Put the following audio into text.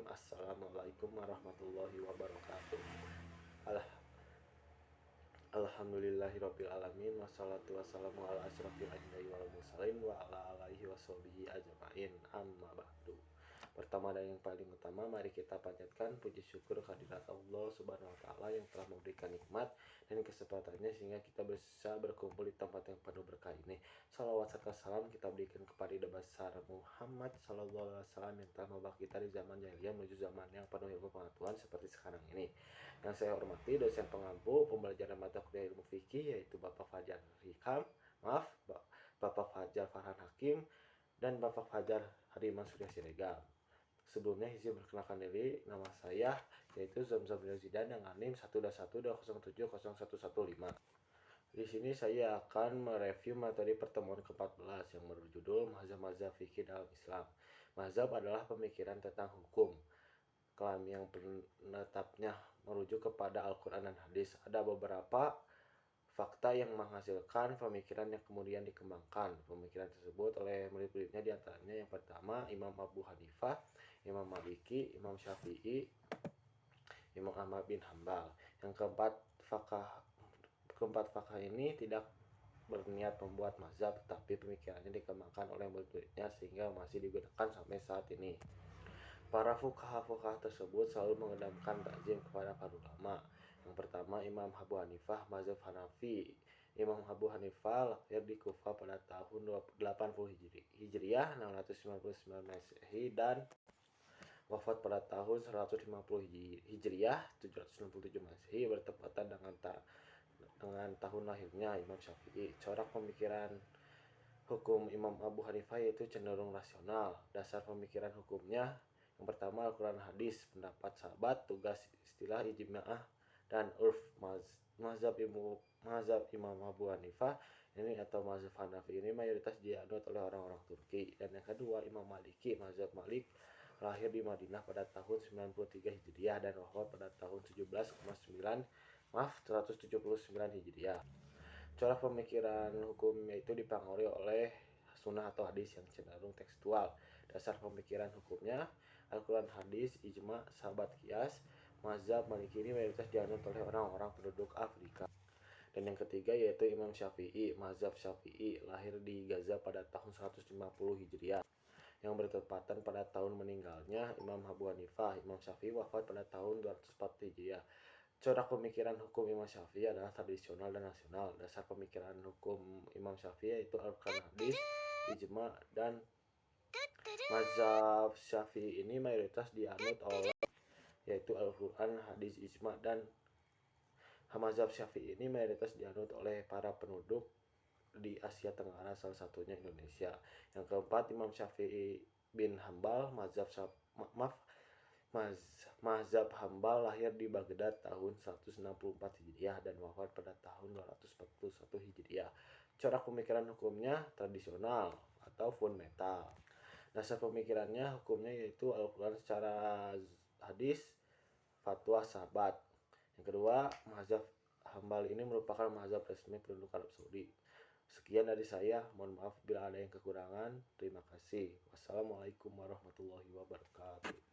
Assalamualaikum warahmatullahi wabarakatuh. Al- Alhamdulillahirabbil alamin wassalatu wassalamu ala asyrofil anbiya'i wal mursalin wa ala alihi washabihi ajmain. Amma ba'du. Pertama dan yang paling utama, mari kita panjatkan puji syukur kehadirat Allah Subhanahu wa taala yang telah memberikan nikmat dan kesempatannya sehingga kita bisa berkumpul di tempat yang penuh berkah ini. Salawat serta salam kita berikan kepada Nabi besar Muhammad sallallahu alaihi wasallam yang telah membawa kita di zaman jahiliyah menuju zaman yang penuh ilmu pengetahuan seperti sekarang ini. Yang saya hormati dosen pengampu pembelajaran mata kuliah ilmu fikih yaitu Bapak Fajar Bapak Fajar Farhan Hakim dan Bapak Fajar Hadiman Surya Siregar. Sebelumnya izin perkenalkan diri, nama saya yaitu Zamzam Zidan dengan NIM 12120700115. Di sini saya akan mereview materi pertemuan ke-14 yang berjudul Mazhab-mazhab fikih dalam Islam. Mazhab adalah pemikiran tentang hukum. Klaim yang penetapnya merujuk kepada Al-Quran dan hadis. Ada beberapa fakta yang menghasilkan pemikiran yang kemudian dikembangkan. Pemikiran tersebut oleh murid-muridnya diantaranya yang pertama Imam Abu Hanifah, Imam Maliki, Imam Syafi'i, Imam Ahmad bin Hambal. Yang keempat fakta ini tidak berniat membuat mazhab, tetapi pemikirannya dikembangkan oleh murid-muridnya sehingga masih digunakan sampai saat ini. Para fuqaha tersebut selalu mengedepankan takzim kepada para ulama. Yang pertama Imam Abu Hanifah, mazhab Hanafi. Imam Abu Hanifah lahir di Kufah pada tahun 80 Hijriah 699 Masehi dan wafat pada tahun 150 Hijriah 767 Masehi bertepatan dengan tahun lahirnya Imam Syafi'i. Corak pemikiran hukum Imam Abu Hanifah yaitu cenderung rasional. Dasar pemikiran hukumnya yang pertama Al-Quran hadis, pendapat sahabat, tugas istilah ijma'ah dan urf. Mazhab Imam Abu Hanifah ini atau mazhab Hanafi ini mayoritas dianut oleh orang-orang Turki. Dan yang kedua Imam Maliki, mazhab Malik lahir di Madinah pada tahun 93 Hijriah dan wafat pada tahun 179 Hijriah. Corak pemikiran hukum yaitu dipengaruhi oleh sunnah atau hadis yang cenderung tekstual. Dasar pemikiran hukumnya Al-Quran hadis, ijma, sahabat qiyas. Mazhab Maliki ini mayoritas dianut oleh orang-orang penduduk Afrika. Dan yang ketiga yaitu Imam Syafi'i, mazhab Syafi'i lahir di Gaza pada tahun 150 Hijriah yang bertepatan pada tahun meninggalnya Imam Abu Hanifah. Imam Syafi'i wafat pada tahun 204 Hijriah. Corak pemikiran hukum Imam Syafi'i adalah tradisional dan nasional. Dasar pemikiran hukum Imam Syafi'i yaitu Al-Quran hadis, ijma, dan mazhab Syafi'i ini mayoritas dianut oleh yaitu Al-Quran hadis, ijma, dan mazhab Syafi'i ini mayoritas dianut oleh para penduduk di Asia Tenggara, salah satunya Indonesia. Yang keempat Imam Syafi'i bin Hambal, mazhab Hambal lahir di Baghdad tahun 164 Hijriah dan wafat pada tahun 241 Hijriah. Corak pemikiran hukumnya tradisional atau fundamental. Dasar pemikirannya hukumnya yaitu Al-Quran secara hadis, fatwa sahabat. Yang kedua, mazhab Hambal ini merupakan mazhab resmi penduduk Arab Saudi. Sekian dari saya, mohon maaf bila ada yang kekurangan. Terima kasih. Wassalamualaikum warahmatullahi wabarakatuh.